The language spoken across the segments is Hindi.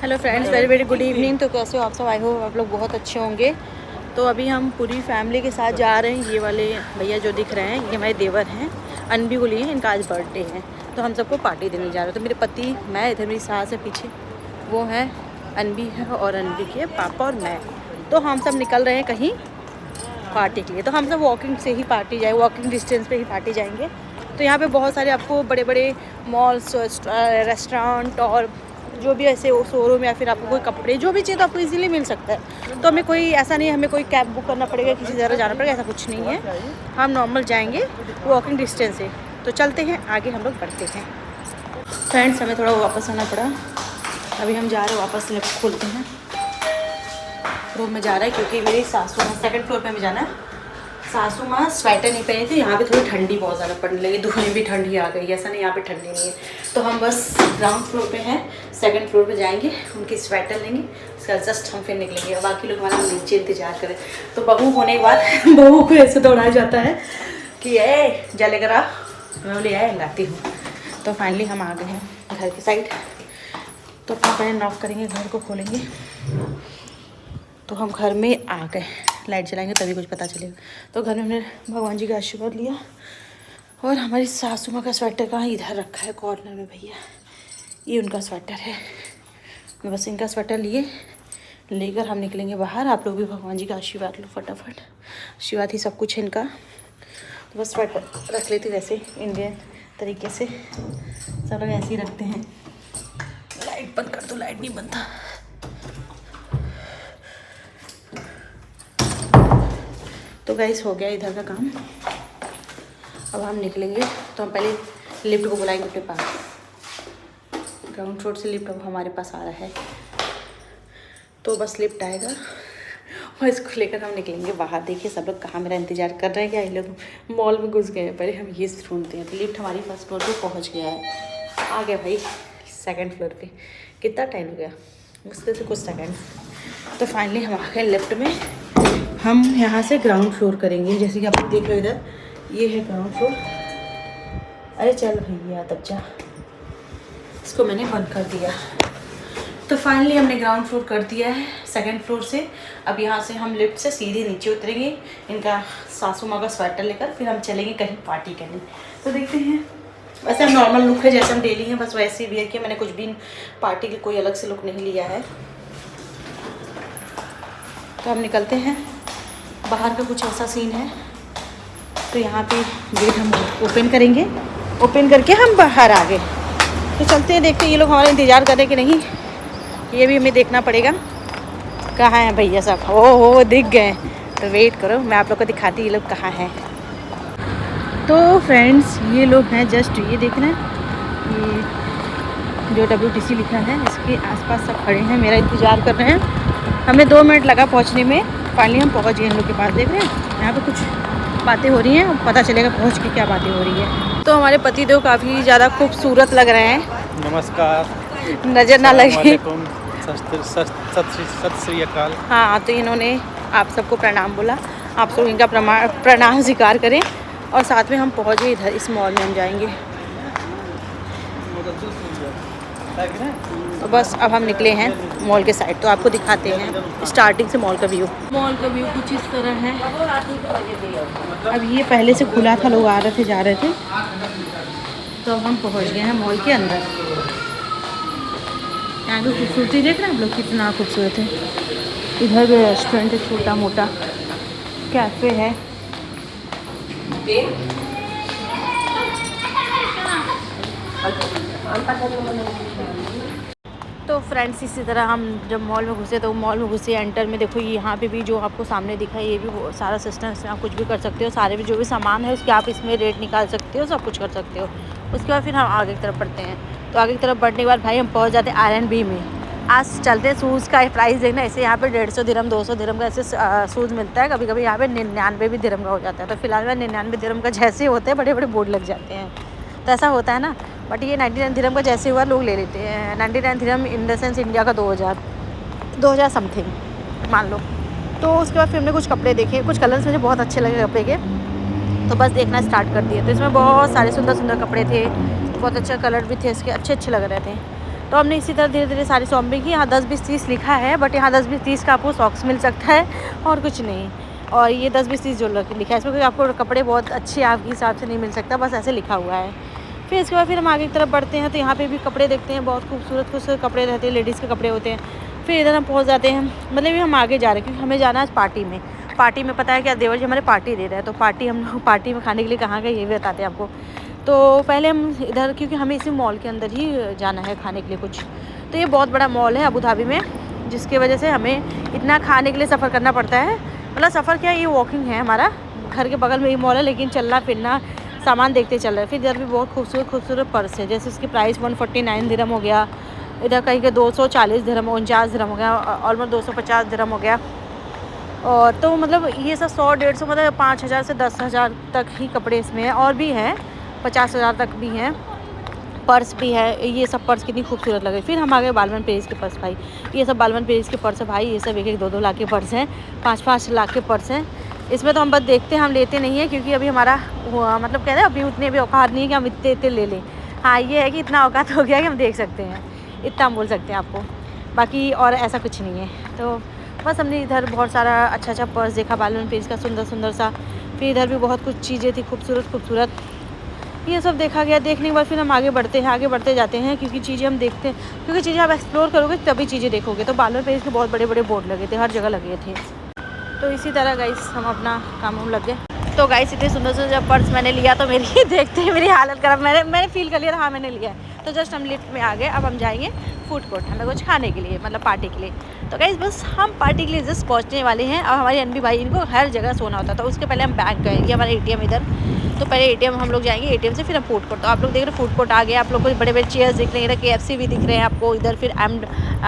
Hello friends, very very good evening. तो कैसे हो आप सब? आई होप आप लोग बहुत अच्छे होंगे। तो अभी हम पूरी फैमिली के साथ जा रहे हैं। ये वाले भैया जो दिख रहे हैं ये हमारे देवर हैं, अनबी को लिए हैं। इनका आज बर्थडे है तो हम सबको पार्टी देने जा रहे हैं। तो मेरे पति, मैं, इधर मेरी सास है पीछे, वो है अनबी है, और अनबी के पापा और मैं। तो हम सब निकल रहे हैं कहीं पार्टी के लिए। तो हम सब वॉकिंग से ही पार्टी जाए, वॉकिंग डिस्टेंस पे ही पार्टी जाएंगे। तो यहाँ पे बहुत सारे आपको बड़े बड़े मॉल्स, रेस्टोरेंट और जो भी ऐसे शोरूम या फिर आपको कोई कपड़े जो भी चाहिए तो आपको इजीली मिल सकता है। तो हमें कोई ऐसा नहीं है हमें कोई कैब बुक करना पड़ेगा, किसी जगह जाना पड़ेगा, ऐसा कुछ नहीं है। हम नॉर्मल जाएंगे वॉकिंग डिस्टेंस से। तो चलते हैं आगे, हम लोग बढ़ते हैं। फ्रेंड्स, हमें थोड़ा वापस आना पड़ा। अभी हम जा रहे हैं वापस, लिफ्ट खोलते हैं, रूम में जा रहा है क्योंकि मेरी सासू माँ, सेकंड फ्लोर पे हमें जाना है। सासू माँ स्वेटर नहीं पहनी थी। यहाँ पे थोड़ी ठंडी बहुत ज़्यादा पड़ने लगी, दुकान भी ठंडी आ गई। ऐसा नहीं यहाँ पे ठंडी नहीं है। तो हम बस ग्राउंड फ्लोर पे हैं, सेकंड फ्लोर पे जाएंगे, उनकी स्वेटर लेंगे, उसके बाद जस्ट हम फिर निकलेंगे और बाकी लोग हमारा नीचे इंतजार करें। तो बहू होने के बाद बहू को ऐसे दौड़ाया जाता है कि ए जले करा, मैं बोले आए लाती हूँ। तो फाइनली हम आ गए हैं घर की साइड। तो अपना पहले नॉक करेंगे, घर को खोलेंगे। तो हम घर में आ गए, लाइट जलाएंगे तभी कुछ पता चलेगा। तो घर में हमने भगवान जी का आशीर्वाद लिया। और हमारी सासू माँ का स्वेटर कहाँ इधर रखा है कॉर्नर में भैया, ये उनका स्वेटर है। बस इनका स्वेटर लेकर हम निकलेंगे बाहर। आप लोग भी भगवान जी का आशीर्वाद लो फटाफट, आशीर्वाद ही सब कुछ है इनका। तो बस स्वेटर रख लेती वैसे इंडियन तरीके से, सब लोग ऐसे ही रखते हैं। लाइट बंद कर दो, लाइट नहीं बनता। तो गाइस हो गया इधर का काम, अब हम निकलेंगे। तो हम पहले लिफ्ट को बुलाएंगे अपने पास। ग्राउंड फ्लोर से लिफ्ट अब हमारे पास आ रहा है। तो बस लिफ्ट आएगा और इसको लेकर हम निकलेंगे बाहर। देखिए सब लोग कहाँ मेरा इंतज़ार कर रहे हैं। क्या ये लोग मॉल में घुस गए हैं? पहले हम ये ढूंढते हैं। तो लिफ्ट हमारी फर्स्ट फ्लोर पे पहुँच गया है, आ गया भाई सेकेंड फ्लोर पे। कितना टाइम हो गया, मुश्किल से कुछ सेकेंड। तो फाइनली हम आ गए लिफ्ट में। हम यहाँ से ग्राउंड फ्लोर करेंगे, जैसे कि आप देख रहे हो इधर ये है ग्राउंड फ्लोर। अरे चल भैया तब जा, इसको मैंने बंद कर दिया। तो फाइनली हमने ग्राउंड फ्लोर कर दिया है सेकंड फ्लोर से। अब यहाँ से हम लिफ्ट से सीधे नीचे उतरेंगे, इनका सासू माँ का स्वेटर लेकर, फिर हम चलेंगे कहीं पार्टी करने। तो देखते हैं, वैसे हम नॉर्मल लुक है जैसे हम डेली हैं, बस वैसे ही वियर किया। मैंने कुछ भी पार्टी की कोई अलग से लुक नहीं लिया है। तो हम निकलते हैं बाहर का, कुछ ऐसा सीन है। तो यहाँ पे गेट हम ओपन करेंगे, ओपन करके हम बाहर आ गए। तो चलते हैं, देखते हैं ये लोग हमारा इंतज़ार करें कि नहीं, ये भी हमें देखना पड़ेगा। कहाँ हैं भैया साहब? हो दिख गए। तो वेट करो, मैं आप लोग को दिखाती ये लोग कहाँ हैं। तो फ्रेंड्स ये लोग हैं, जस्ट ये देख रहे हैं, ये जो WTC लिखा है इसके आसपास सब खड़े हैं, मेरा इंतज़ार कर रहे हैं। हमें 2 मिनट लगा पहुँचने में, फाइनली हम पहुँच गए इन लोग के पास। देख रहे हैं यहाँ पे कुछ बातें हो रही हैं, पता चलेगा पहुँच के क्या बातें हो रही है। तो हमारे पति देव काफ़ी ज़्यादा खूबसूरत लग रहे हैं। नमस्कार, नज़र ना लगे। सत श्री अकाल। हाँ, तो इन्होंने आप सबको प्रणाम बोला, आप सब इनका प्रणाम स्वीकार करें। और साथ में हम पहुँच गए इधर, इस मॉल में हम जाएंगे। तो बस अब हम निकले हैं मॉल के साइड। तो आपको दिखाते हैं स्टार्टिंग से मॉल का व्यू। मॉल का व्यू कुछ इस तरह है। अब ये पहले से खुला था, लोग आ रहे थे जा रहे थे। तो अब हम पहुंच गए हैं मॉल के अंदर। यहाँ की खूबसूरती देख रहे हैं आप लोग, कितना खूबसूरत है। इधर भी रेस्टोरेंट है, छोटा मोटा कैफ़े है। तो फ्रेंड्स इसी तरह हम जब मॉल में घुसे, तो मॉल में घुसे एंटर में देखो यहाँ पे भी जो आपको सामने दिखा है, ये भी सारा सिस्टम, इसमें आप कुछ भी कर सकते हो। सारे भी जो भी सामान है उसके आप इसमें रेट निकाल सकते हो, सब कुछ कर सकते हो। उसके बाद फिर हम आगे की तरफ बढ़ते हैं। तो आगे की तरफ बढ़ने के बाद भाई हम पहुँच जाते हैं R&B में। आज चलते हैं शूज़ का प्राइस देखना। ऐसे यहाँ पे 150 दिरहम 200 दिरहम का ऐसे शूज़ मिलता है। कभी कभी यहाँ पे 99 भी दिरहम का हो जाता है। तो फिलहाल में 99 दिरहम का जैसे होते हैं, बड़े बड़े बोर्ड लग जाते हैं, तो ऐसा होता है ना। बट ये 99 दिरहम का जैसे हुआ लोग ले लेते हैं। 99 दिरहम इन द सेंस इंडिया का 2000 समथिंग मान लो। तो उसके बाद फिर हमने कुछ कपड़े देखे, कुछ कलर्स मुझे बहुत अच्छे लगे कपड़े के, तो बस देखना स्टार्ट कर दिया। तो इसमें बहुत सारे सुंदर सुंदर कपड़े थे, बहुत अच्छा कलर भी थे इसके, अच्छे अच्छे लग रहे थे। तो हमने इसी तरह धीरे धीरे सारी शॉपिंग की। यहाँ 10, 20, 30 लिखा है, बट यहाँ 10, 20, 30 का आपको सॉक्स मिल सकता है और कुछ नहीं। और ये 10, 20, 30 जो लिखा है इसमें, क्योंकि आपको कपड़े बहुत अच्छे आपके हिसाब से नहीं मिल सकता, बस ऐसे लिखा हुआ है। फिर इसके बाद फिर हम आगे की तरफ बढ़ते हैं, तो यहाँ पे भी कपड़े देखते हैं, बहुत खूबसूरत खूबसूरत कपड़े रहते हैं, लेडीज़ के कपड़े होते हैं। फिर इधर हम पहुँच जाते हैं, मतलब हम आगे जा रहे हैं क्योंकि हमें जाना है पार्टी में। पार्टी में पता है क्या, देवर जी हमारे पार्टी दे रहे हैं, तो पार्टी हम लोग पार्टी में खाने के लिए कहाँ गए ये भी बताते हैं आपको। तो पहले हम इधर, क्योंकि हमें इसी मॉल के अंदर ही जाना है खाने के लिए कुछ। तो ये बहुत बड़ा मॉल है अबू धाबी में, जिसकी वजह से हमें इतना खाने के लिए सफ़र करना पड़ता है। मतलब सफ़र क्या, ये वॉकिंग है, हमारा घर के बगल में ही मॉल है, लेकिन चलना फिरना सामान देखते चल रहे हैं। फिर इधर भी बहुत खूबसूरत खूबसूरत पर्स है, जैसे इसकी प्राइस 149 दिरहम हो गया, इधर कहीं के 240 दिरहम, 49 दिरहम हो गया, ऑलमोस्ट 250 दिरहम हो गया। और तो मतलब ये सब 100, 150, मतलब 5000 से 10,000 तक ही कपड़े इसमें हैं, और भी हैं 50,000 तक भी हैं। पर्स भी है, ये सब पर्स कितनी खूबसूरत लगे। फिर हम आ गए बालवन पेरिस के पर्स। भाई ये सब बालवन पेरिस के पर्स है भाई, ये सब 1-1, 2-2 लाख के पर्स हैं, 5-5 लाख के पर्स हैं। इसमें तो हम बस देखते हैं, हम लेते नहीं हैं, क्योंकि अभी हमारा मतलब कह रहे हैं अभी उतने भी औकात नहीं है कि हम इतने इतने ले लें। हाँ ये है कि इतना औकात हो गया कि हम देख सकते हैं, इतना हम बोल सकते हैं आपको, बाकी और ऐसा कुछ नहीं है। तो बस हमने इधर बहुत सारा अच्छा अच्छा पर्स देखा बालवन पेरिस का, सुंदर सुंदर सा। फिर इधर भी बहुत कुछ चीज़ें थी खूबसूरत खूबसूरत, ये सब देखा गया। देखने के बाद फिर हम आगे बढ़ते हैं, आगे बढ़ते जाते हैं, क्योंकि चीज़ें हम देखते हैं, क्योंकि चीज़ें आप एक्सप्लोर करोगे तभी चीज़ें देखोगे। तो बालवन पेरिस के बहुत बड़े बड़े बोर्ड लगे थे, हर जगह लगे थे। तो इसी तरह गाइस हम अपना काम हम लग गए। तो गाइस इतने सुंदर सुंदर जब पर्स मैंने लिया तो मेरी देखते ही मेरी हालत ख़राब, मैंने फील कर लिया, हाँ मैंने लिया है। तो जस्ट हम लिफ्ट में आ गए, अब हम जाएंगे फूड कोर्ट, हमें कुछ खाने के लिए, मतलब पार्टी के लिए। तो गाइस बस हम पार्टी के लिए जस्ट पहुंचने वाले हैं। अब हमारे अनबी भाई, इनको हर जगह सोना होता, तो उसके पहले हम बैंक गए, ये हमारा ATM इधर, तो पहले ATM हम लोग जाएंगे, ATM से फिर हम फूड कोर्ट। तो आप लोग देख रहे हैं फूड कोर्ट आ गया, आप लोग को बड़े बड़े चेयर्स दिख रहे हैं, इधर KFC भी दिख रहे हैं आपको, इधर फिर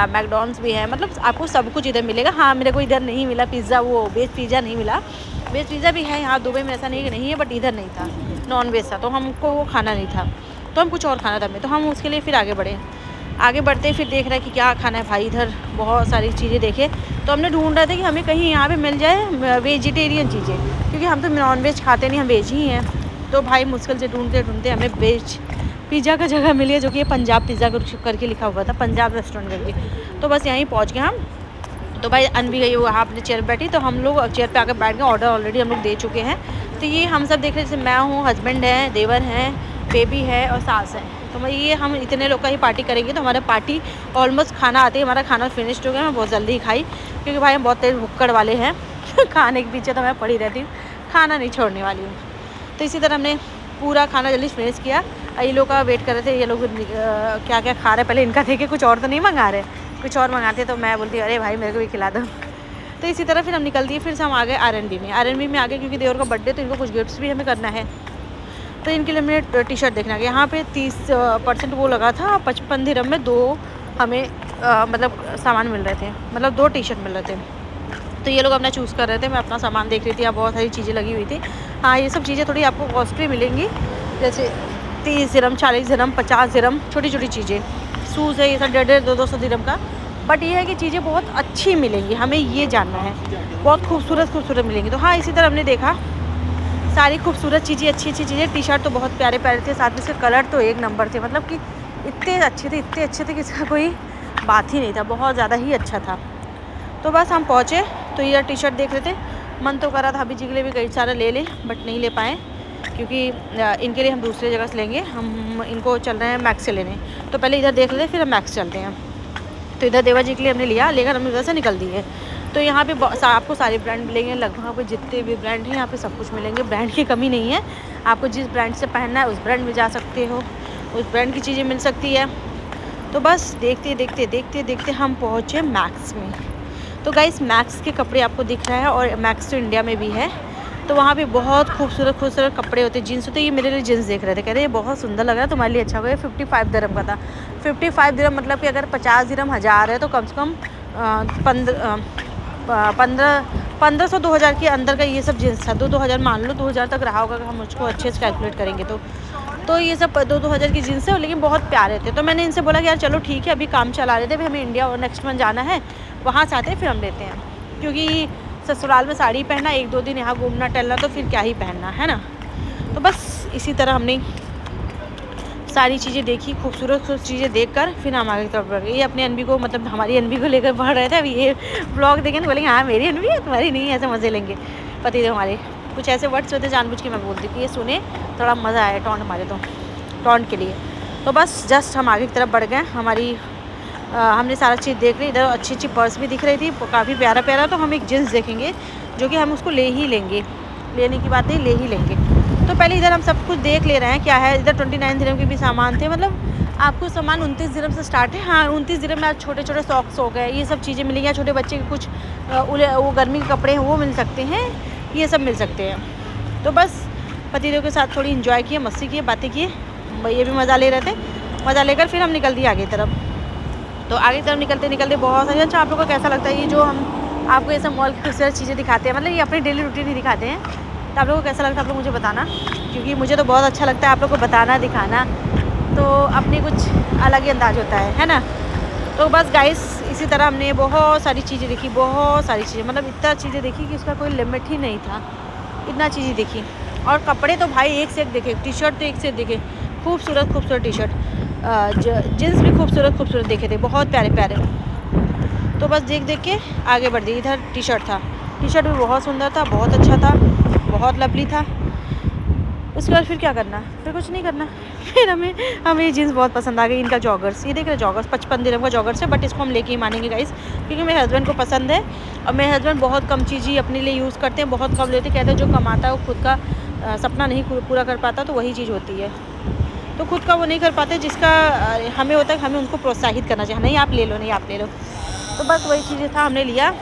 मैकडॉनल्ड्स भी है, मतलब आपको सब कुछ इधर मिलेगा। हाँ मेरे को इधर नहीं मिला पिज़्ज़ा, वो वेज पिज़्ज़ा नहीं मिला। वेज पिज़्ज़ा भी है यहाँ दुबई में, ऐसा नहीं कि नहीं है, बट इधर नहीं था, नॉन वेज था, तो हमको वो खाना नहीं था, तो हम कुछ और खाना था हमें, तो हम उसके लिए फिर आगे बढ़े। आगे बढ़ते फिर देख रहे हैं कि क्या खाना है भाई, इधर बहुत सारी चीज़ें देखे। तो हमने ढूंढ रहे थे कि हमें कहीं यहाँ पे मिल जाए वेजिटेरियन चीज़ें, क्योंकि हम तो नॉन वेज खाते नहीं, हम वेज ही हैं। तो भाई मुश्किल से ढूंढते ढूंढते हमें वेज पिज़्ज़ा का जगह मिली है, जो कि ये पंजाब पिज़्ज़ा करके लिखा हुआ था, पंजाब रेस्टोरेंट करके। तो बस यहीं पहुँच गए हम। तो भाई अनबी गई वहाँ अपने चेयर पर बैठी, तो हम लोग चेयर पे आकर बैठ गए, ऑर्डर ऑलरेडी हम लोग दे चुके हैं। तो ये हम सब देख रहे हैं, जैसे मैं हूँ, हस्बैंड है, देवर हैं, बेबी है और सास है। तो मैं ये हम इतने लोग का ही पार्टी करेंगे। तो हमारा पार्टी ऑलमोस्ट खाना आते ही हमारा खाना फिनिश्ड हो गया। मैं बहुत जल्दी ही खाई, क्योंकि भाई हम बहुत तेज भुक्कड़ वाले हैं खाने के पीछे तो मैं पड़ी रहती हूँ, खाना नहीं छोड़ने वाली हूँ। तो इसी तरह हमने पूरा खाना जल्दी फिनिश किया। ये लोग का वेट कर रहे थे, ये लोग क्या क्या खा रहे, पहले इनका थे कि कुछ और तो नहीं मंगा रहे, कुछ और मंगाते। तो मैं बोलती अरे भाई मेरे को भी खिला दो। तो इसी तरह फिर हम निकल दिए, फिर से हम आ गए R&B में। R&B में आ गए क्योंकि देवर का बर्थडे, तो इनको कुछ गिफ्ट्स भी हमें करना है। तो इनके लिए हमने टी-शर्ट देखना गया, यहाँ पे 30% वो लगा था, 55 दिरहम में 2 हमें मतलब सामान मिल रहे थे, मतलब 2 टी-शर्ट मिल रहे थे। तो ये लोग अपना चूज़ कर रहे थे, मैं अपना सामान देख रही थी। यहाँ बहुत सारी चीज़ें लगी हुई थी। हाँ ये सब चीज़ें थोड़ी आपको कॉस्टली मिलेंगी, जैसे 30 दिरहम, 40 दिरहम, 50 दिरहम, छोटी छोटी चीज़ें। शूज़ है ये सब 150-200 दिरहम का, बट ये है कि चीज़ें बहुत अच्छी मिलेंगी, हमें ये जानना है, बहुत खूबसूरत खूबसूरत मिलेंगी। तो हाँ इसी तरह हमने देखा सारी खूबसूरत चीज़ें, अच्छी अच्छी चीज़ें। टी-शर्ट तो बहुत प्यारे प्यारे थे, साथ में इसके कलर तो एक नंबर थे, मतलब कि इतने अच्छे थे कि इसका कोई बात ही नहीं था, बहुत ज़्यादा ही अच्छा था। तो बस हम पहुँचे, तो ये टी-शर्ट देख रहे थे, मन तो कर रहा था अभी जी के लिए भी कई सारे ले लें, बट नहीं ले पाए, क्योंकि इनके लिए हम दूसरी जगह से लेंगे। हम इनको चल रहे हैं मैक्स से लेने, तो पहले इधर देख लेते फिर हम मैक्स चलते हैं। तो इधर देवा जी के लिए हमने लिया, लेकर हम इधर से निकल दिए। तो यहाँ पे आपको सारे ब्रांड मिलेंगे, लगभग आपको जितने भी ब्रांड हैं यहाँ पे सब कुछ मिलेंगे, ब्रांड की कमी नहीं है। आपको जिस ब्रांड से पहनना है उस ब्रांड में जा सकते हो, उस ब्रांड की चीज़ें मिल सकती है। तो बस देखते देखते हम पहुँचे मैक्स में। तो गाइस मैक्स के कपड़े आपको दिख रहा है, और मैक्स तो इंडिया में भी है। तो वहाँ पे बहुत खूबसूरत खूबसूरत कपड़े होते हैं, जीन्स होते हैं। ये मेरे लिए जीन्स देख रहे थे, कह रहे ये बहुत सुंदर लग रहा है, तुम्हारे लिए अच्छा होगा। 55 दिरहम का था। 55 दिरहम मतलब कि अगर 50 दिरहम 1000 है, तो कम से कम 1500-2000 के अंदर का ये सब जीन्स था। 2000 मान लो, 2000 तक रहा होगा अगर हम उसको अच्छे से कैलकुलेट करेंगे तो ये सब 2000 की जीन्स है, लेकिन बहुत प्यारे थे। तो मैंने इनसे बोला कि यार चलो ठीक है, अभी काम चला रहे थे, अभी हमें इंडिया और नेक्स्ट मंथ जाना है, वहाँ से आते फिर हम लेते हैं, क्योंकि ससुराल में साड़ी पहनना, 1-2 दिन यहाँ घूमना टहलना, तो फिर क्या ही पहनना है ना। तो बस इसी तरह हमने सारी चीज़ें देखी, खूबसूरत चीज़ें देखकर फिर हम आगे की तरफ बढ़ गए। ये अपनी अनबी को, मतलब हमारी अनबी को लेकर बढ़ रहे थे। अभी ये ब्लॉग देखें तो बोलेंगे हाँ मेरी अनबी है, तुम्हारी नहीं है, ऐसे मज़े लेंगे। पति थे हमारे, कुछ ऐसे वर्ड्स होते जानबूझ के मैं बोलती कि ये सुने थोड़ा मज़ा आया टॉन्ट मारे तो टॉन्ट के लिए। तो बस जस्ट हम आगे की तरफ बढ़ गए। हमारी हमने सारा चीज़ देख ली। इधर अच्छी अच्छी पर्स भी दिख रही थी, काफ़ी प्यारा प्यारा। तो हम एक जीन्स देखेंगे जो कि हम उसको ले ही लेंगे, लेने की बात नहीं, ले ही लेंगे। तो पहले इधर हम सब कुछ देख ले रहे हैं क्या है। इधर 29 दिरहम के भी सामान थे, मतलब आपको सामान 29 दिरहम से स्टार्ट है। हाँ 29 दिरहम में आज छोटे छोटे सॉक्स हो गए, ये सब चीज़ें मिलेंगी। छोटे बच्चे के कुछ वो गर्मी के कपड़े हैं वो मिल सकते हैं, ये सब मिल सकते हैं। तो बस पतिदेव के साथ थोड़ी इन्जॉय किए, मस्ती किए, बातें किए, ये भी मज़ा ले रहे थे। मज़ा लेकर फिर हम निकल दिए आगे तरफ। तो आगे तरफ निकलते निकलते बहुत सारी, अच्छा आप लोगों को कैसा लगता है ये जो हम आपको ये सब मॉल की खूबसूरत चीज़ें दिखाते हैं, मतलब ये अपनी डेली रूटीन ही दिखाते हैं। तो आप लोगों को कैसा लगता है आप लोग मुझे बताना, क्योंकि मुझे तो बहुत अच्छा लगता है आप लोग को बताना, दिखाना। तो अपनी कुछ अलग ही अंदाज़ होता है ना। तो बस गाइस इसी तरह हमने बहुत सारी चीज़ें देखी, बहुत सारी चीज़ें, मतलब इतना चीज़ें देखी कि उसका कोई लिमिट ही नहीं था, इतना चीज़ें देखी। और कपड़े तो भाई एक से एक देखे, टी शर्ट तो एक से एक देखे, खूबसूरत खूबसूरत टी शर्ट, जीन्स भी खूबसूरत खूबसूरत देखे थे, बहुत प्यारे प्यारे। तो बस देख देख के आगे बढ़ गई। इधर टी शर्ट था, टी शर्ट भी बहुत सुंदर था, बहुत अच्छा था, बहुत लवली था। उसके बाद फिर क्या करना, फिर कुछ नहीं करना। फिर हमें ये जीन्स बहुत पसंद आ गई। इनका जॉगर्स, ये देख रहे जॉगर्स 55 दिरहम का जॉगर्स है, बट इसको हम लेके ही मानेंगे गाइस, क्योंकि मेरे हस्बैंड को पसंद है। और मेरे हस्बैंड बहुत कम चीज़ ही अपने लिए यूज़ करते हैं, बहुत कम लेते, कहते हैं जो कमाता है वो खुद का सपना नहीं पूरा कर पाता, तो वही चीज़ होती है। तो खुद का वो नहीं कर पाते, जिसका हमें होता है, हमें उनको प्रोत्साहित करना चाहिए, नहीं आप ले लो, नहीं आप ले लो। तो बस वही चीज़ें था, हमने लिया।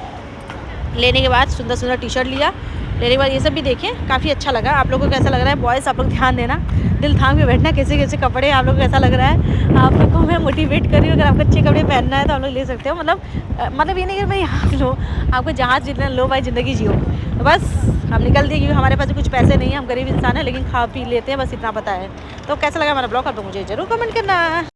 लेने के बाद सुंदर सुंदर टी शर्ट लिया। लेने के बाद ये सब भी देखें, काफ़ी अच्छा लगा। आप लोगों को कैसा लग रहा है बॉयज़, आप लोग ध्यान देना, दिल थाम के बैठना, कैसे कैसे कपड़े आप लोग को कैसा लग रहा है। आप लोग को मैं मोटिवेट कर रही हूँ, अगर आपको अच्छे कपड़े पहनना है तो आप लोग ले सकते हो। मतलब ये नहीं कि भाई आप लो, आपको जहाँ जितना लो भाई ज़िंदगी जियो। तो बस हम निकल दिए, क्योंकि हमारे पास कुछ पैसे नहीं है, हम गरीब इंसान हैं, लेकिन खा पी लेते हैं, बस इतना पता है। तो कैसा लगा हमारा ब्लॉग, आप लोग मुझे ज़रूर कमेंट करना।